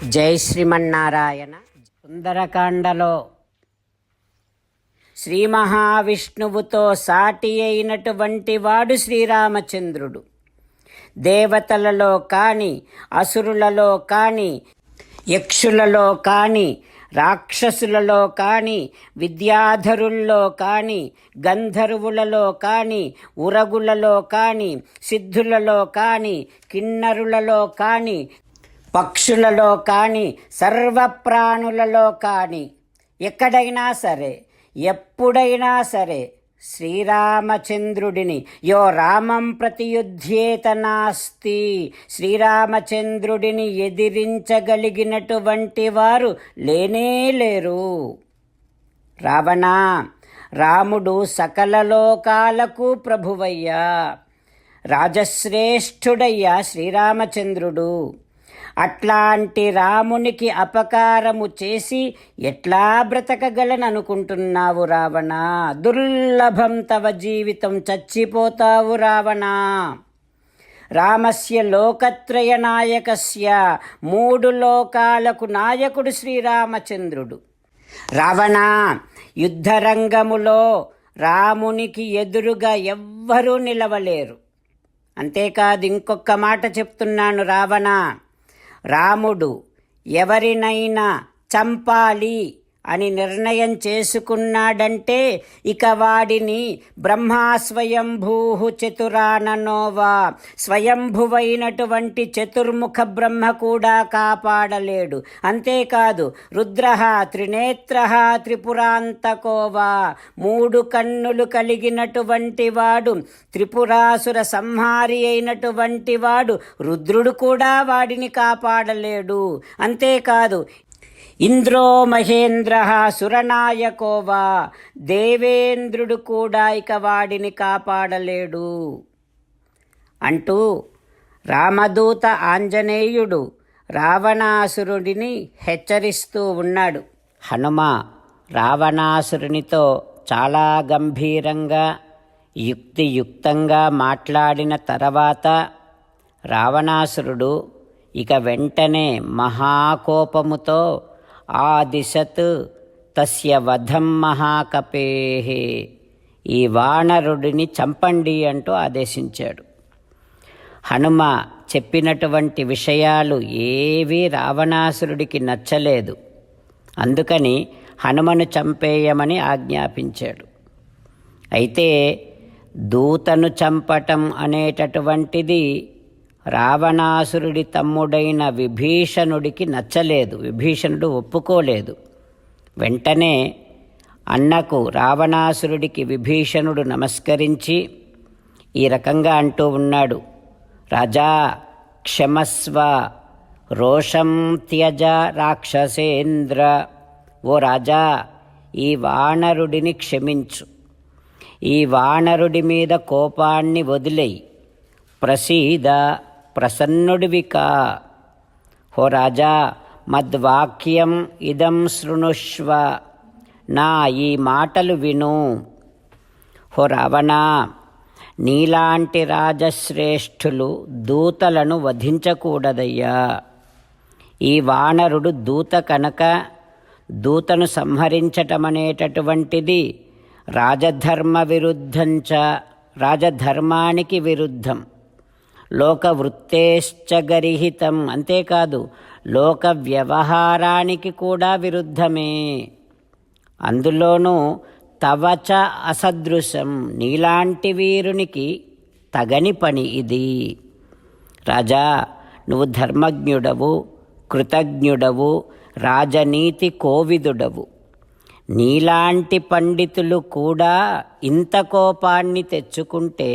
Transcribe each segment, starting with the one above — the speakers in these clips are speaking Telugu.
జై శ్రీమన్నారాయణ. సుందరకాండలో శ్రీ మహావిష్ణువుతో సాటి అయినటువంటి వాడు శ్రీరామచంద్రుడు. దేవతలలో కాని, అసురులలో కాని, యక్షులలో కాని, రాక్షసులలో కాని, విద్యాధరుల్లో కాని, గంధర్వులలో కాని, ఉరగులలో కాని, సిద్ధులలో కాని, కిన్నరులలో కాని, పక్షులలో కాని, సర్వప్రాణులలో కాని, ఎక్కడైనా సరే, ఎప్పుడైనా సరే శ్రీరామచంద్రుడిని యో రామం ప్రతియుధ్యేత నాస్తి, శ్రీరామచంద్రుడిని ఎదిరించగలిగినటువంటి వారు లేనేలేరు. రావణా, రాముడు సకల లోకాలకు ప్రభువయ్యా, రాజశ్రేష్ఠుడయ్యా శ్రీరామచంద్రుడు. అట్లాంటి రామునికి అపకారము చేసి ఎట్లా బ్రతకగలననుకుంటున్నావు రావణా? దుర్లభం తవ జీవితం, చచ్చిపోతావు రావణా. రామస్య లోకత్రయ నాయకస్య, 3 లోకాలకు నాయకుడు శ్రీరామచంద్రుడు. రావణా, యుద్ధరంగములో రామునికి ఎదురుగా ఎవ్వరూ నిలవలేరు. అంతేకాదు, ఇంకొక మాట చెప్తున్నాను రావణా, రాముడు ఎవరినైనా చంపాలి అని నిర్ణయం చేసుకున్నాడంటే ఇక వాడిని బ్రహ్మా స్వయంభూ చతురాననోవా, స్వయంభువైనటువంటి చతుర్ముఖ బ్రహ్మ కూడా కాపాడలేడు. అంతేకాదు, రుద్ర త్రినేత్ర త్రిపురాంతకోవా, 3 కన్నులు కలిగినటువంటి వాడు, త్రిపురాసుర సంహారి అయినటువంటి వాడు రుద్రుడు కూడా వాడిని కాపాడలేడు. అంతేకాదు, ఇంద్రో మహేంద్ర సురనాయకోవా, దేవేంద్రుడు కూడా ఇక వాడిని కాపాడలేడు అంటూ రామదూత ఆంజనేయుడు రావణాసురుడిని హెచ్చరిస్తూ ఉన్నాడు. హనుమ రావణాసురునితో చాలా గంభీరంగా యుక్తియుక్తంగా మాట్లాడిన తర్వాత రావణాసురుడు ఇక వెంటనే మహాకోపముతో ఆదిశత్ తస్య వధం మహాకపేః, ఈ వానరుడిని చంపండి అంటూ ఆదేశించాడు. హనుమ చెప్పినటువంటి విషయాలు ఏవీ రావణాసురుడికి నచ్చలేదు. అందుకని హనుమను చంపేయమని ఆజ్ఞాపించాడు. అయితే దూతను చంపటం అనేటటువంటిది రావణాసురుడి తమ్ముడైన విభీషణుడికి నచ్చలేదు. విభీషణుడు ఒప్పుకోలేదు. వెంటనే అన్నకు రావణాసురుడికి విభీషణుడు నమస్కరించి ఈ రకంగా అంటూ ఉన్నాడు. రాజా క్షమస్వ, రోషం త్యజ రాక్షసేంద్ర. ఓ రాజా, ఈ వానరుడిని క్షమించు, ఈ వానరుడి మీద కోపాన్ని వదిలేయి, ప్రసీద, ప్రసన్నుడివికా. హో రాజా, మద్వాక్యం ఇదం శృణుష్వ, నా ఈ మాటలు విను. హో రావణ, నీలాంటి రాజశ్రేష్ఠులు దూతలను వధించకూడదయ్యా. ఈ వానరుడు దూత కనుక దూతను సంహరించటమనేటటువంటిది రాజధర్మ విరుద్ధంచ, రాజధర్మానికి విరుద్ధం, లోకవృత్తేశ్చ గరిహితం, అంతేకాదు లోక వ్యవహారానికి కూడా విరుద్ధమే. అందులోనూ తవచ అసదృశం, నీలాంటి వీరునికి తగని పని ఇది. రాజా, నువ్వు ధర్మజ్ఞుడవు, కృతజ్ఞుడవు, రాజనీతి కోవిదుడవు. నీలాంటి పండితులు కూడా ఇంత కోపాన్ని తెచ్చుకుంటే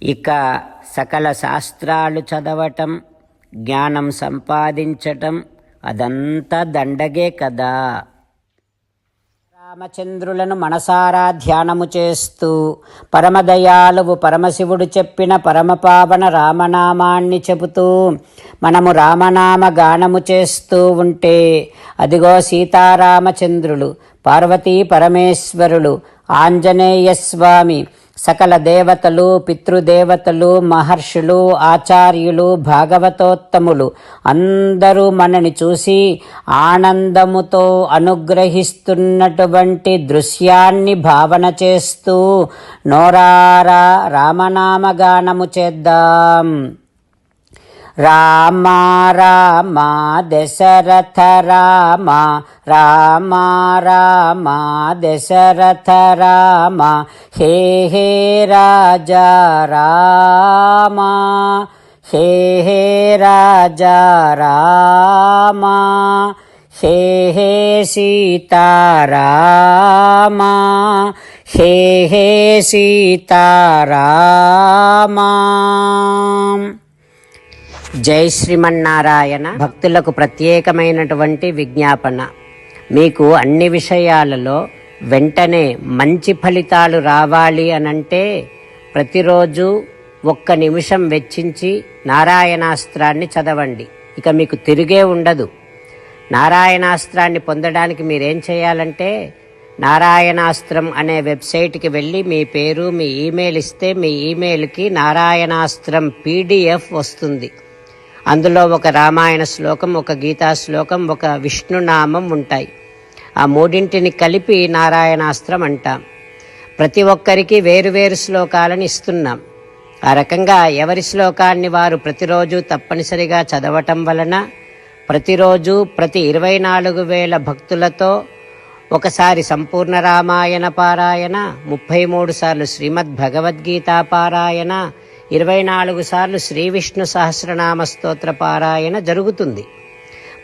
ఇక సకల శాస్త్రాలు చదవటం, జ్ఞానం సంపాదించటం అదంతా దండగే కదా. రామచంద్రులను మనసారా ధ్యానము చేస్తూ పరమదయాళువు పరమశివుడు చెప్పిన పరమపావన రామనామాన్ని చెబుతూ మనము రామనామ గానము చేస్తూ ఉంటే అదిగో సీతారామచంద్రులు, పార్వతీ పరమేశ్వరులు, ఆంజనేయస్వామి, సకల దేవతలు, పితృదేవతలు, మహర్షులు, ఆచార్యులు, భాగవతోత్తములు అందరూ మనని చూసి ఆనందముతో అనుగ్రహిస్తున్నటువంటి దృశ్యాన్ని భావన చేస్తూ నోరారా రామనామగానము చేద్దాం. రామ రామ దశరథ రామ, రామ రామ దశరథ రామ, హే హే రాజా రామ, హే హే రాజా రామ, హే హే సీతారామ, హే హే సీతారామ. జై శ్రీమన్నారాయణ. భక్తులకు ప్రత్యేకమైనటువంటి విజ్ఞాపన. మీకు అన్ని విషయాలలో వెంటనే మంచి ఫలితాలు రావాలి అనంటే ప్రతిరోజు 1 నిమిషం వెచ్చించి నారాయణాస్త్రాన్ని చదవండి. ఇక మీకు తిరిగే ఉండదు. నారాయణాస్త్రాన్ని పొందడానికి మీరేం చేయాలంటే నారాయణాస్త్రం అనే వెబ్సైట్కి వెళ్ళి మీ పేరు, మీ ఈమెయిల్ ఇస్తే మీ ఈమెయిల్కి నారాయణాస్త్రం PDF వస్తుంది. అందులో ఒక రామాయణ శ్లోకం, ఒక గీతా శ్లోకం, ఒక విష్ణునామం ఉంటాయి. ఆ 3 కలిపి నారాయణాస్త్రం అంటాం. ప్రతి ఒక్కరికి వేరువేరు శ్లోకాలను ఇస్తున్నాం. ఆ రకంగా ఎవరి శ్లోకాన్ని వారు ప్రతిరోజు తప్పనిసరిగా చదవటం వలన ప్రతిరోజు ప్రతి 24,000 భక్తులతో ఒకసారి సంపూర్ణ రామాయణ పారాయణ, 33 సార్లు శ్రీమద్ భగవద్గీత పారాయణ, 24 సార్లు శ్రీ విష్ణు సహస్రనామ స్తోత్ర పారాయణ జరుగుతుంది.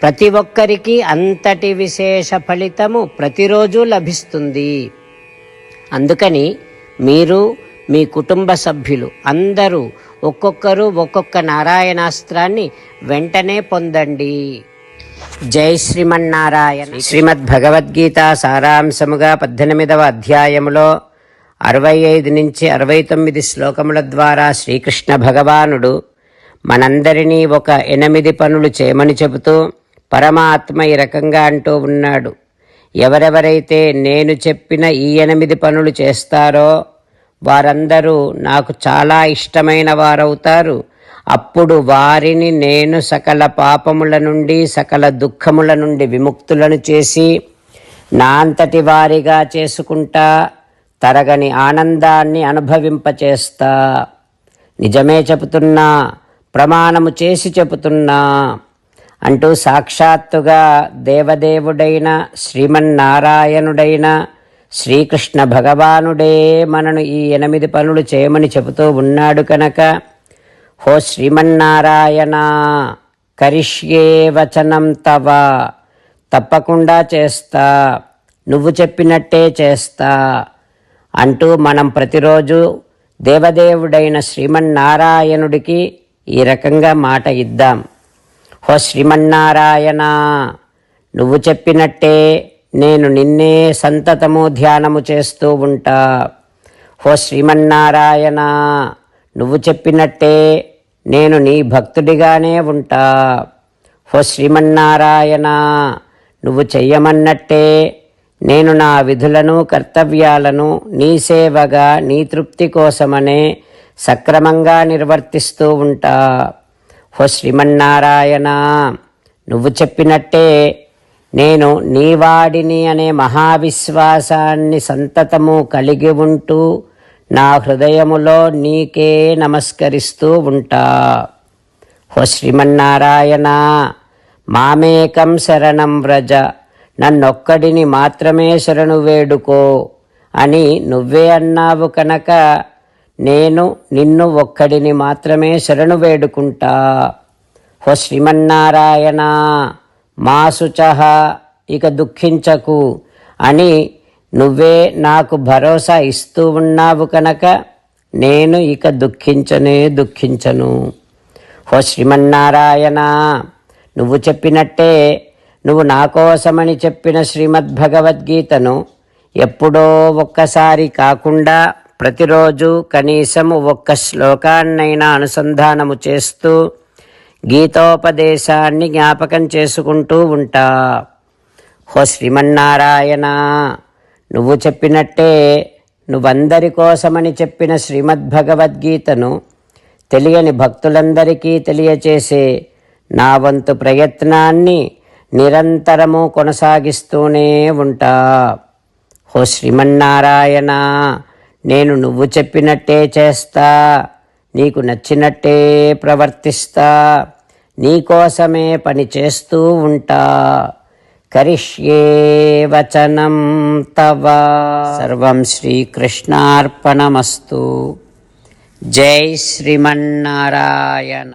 ప్రతి ఒక్కరికి అంతటి విశేష ఫలితము ప్రతిరోజు లభిస్తుంది. అందుకని మీరు, మీ కుటుంబ సభ్యులు అందరూ ఒక్కొక్కరు ఒక్కొక్క నారాయణాస్త్రాన్ని వెంటనే పొందండి. జై శ్రీమన్నారాయణ. శ్రీమద్ భగవద్గీత సారాంశముగా 18వ అధ్యాయములో 65 నుంచి 69 శ్లోకముల ద్వారా శ్రీకృష్ణ భగవానుడు మనందరినీ ఒక 8 పనులు చేయమని చెబుతూ పరమాత్మ ఈ రకంగా అంటూ ఉన్నాడు. ఎవరెవరైతే నేను చెప్పిన ఈ 8 పనులు చేస్తారో వారందరూ నాకు చాలా ఇష్టమైన వారవుతారు. అప్పుడు వారిని నేను సకల పాపముల నుండి, సకల దుఃఖముల నుండి విముక్తులను చేసి నా అంతటి వారిగా చేసుకుంటా, తరగని ఆనందాన్ని అనుభవింపచేస్తా. నిజమే చెబుతున్నా, ప్రమాణము చేసి చెబుతున్నా అంటూ సాక్షాత్తుగా దేవదేవుడైన శ్రీమన్నారాయణుడైన శ్రీకృష్ణ భగవానుడే మనను ఈ 8 పనులు చేయమని చెబుతూ ఉన్నాడు కనుక, హో శ్రీమన్నారాయణ, కరిష్యే వచనం తవ, తప్పకుండా చేస్తా, నువ్వు చెప్పినట్టే చేస్తా అంటూ మనం ప్రతిరోజు దేవదేవుడైన శ్రీమన్నారాయణుడికి ఈ రకంగా మాట ఇద్దాం. హో శ్రీమన్నారాయణ, నువ్వు చెప్పినట్టే నేను నిన్నే సంతతము ధ్యానము చేస్తూ ఉంటా. హో శ్రీమన్నారాయణ, నువ్వు చెప్పినట్టే నేను నీ భక్తుడిగానే ఉంటా. హో శ్రీమన్నారాయణ, నువ్వు చెయ్యమన్నట్టే నేను నా విధులను, కర్తవ్యాలను నీ సేవగా, నీ తృప్తి కోసమనే సక్రమంగా నిర్వర్తిస్తూ ఉంటా. హో శ్రీమన్నారాయణ, నువ్వు చెప్పినట్టే నేను నీవాడిని అనే మహావిశ్వాసాన్ని సంతతము కలిగి ఉంటూ నా హృదయములో నీకే నమస్కరిస్తూ ఉంటా. హో శ్రీమన్నారాయణ, మామేకం శరణం వ్రజ, నన్నొక్కడిని మాత్రమే శరణు వేడుకో అని నువ్వే అన్నావు కనుక నేను నిన్ను ఒక్కడిని మాత్రమే శరణు వేడుకుంటా. హో శ్రీమన్నారాయణ, మా శుచః, ఇక దుఃఖించకు అని నువ్వే నాకు భరోసా ఇస్తూ ఉన్నావు కనుక నేను ఇక దుఃఖించను. హో శ్రీమన్నారాయణ, నువ్వు చెప్పినట్టే నువ్వు నా కోసమని చెప్పిన శ్రీమద్భగవద్గీతను ఎప్పుడో ఒక్కసారి కాకుండా ప్రతిరోజు కనీసము 1 శ్లోకాన్నైనా అనుసంధానము చేస్తూ గీతోపదేశాన్ని జ్ఞాపకం చేసుకుంటూ ఉంటా. హో శ్రీమన్నారాయణ, నువ్వు చెప్పినట్టే నువ్వందరి కోసమని చెప్పిన శ్రీమద్భగవద్గీతను తెలియని భక్తులందరికీ తెలియచేసే నా వంతు ప్రయత్నాన్ని నిరంతరము కొనసాగిస్తూనే ఉంటా. ఓ శ్రీమన్నారాయణ, నేను నువ్వు చెప్పినట్టే చేస్తా, నీకు నచ్చినట్టే ప్రవర్తిస్తా, నీకోసమే పని చేస్తూ ఉంటా. కరిష్యే వచనం తవ. సర్వం శ్రీకృష్ణార్పణమస్తు. జై శ్రీమన్నారాయణ.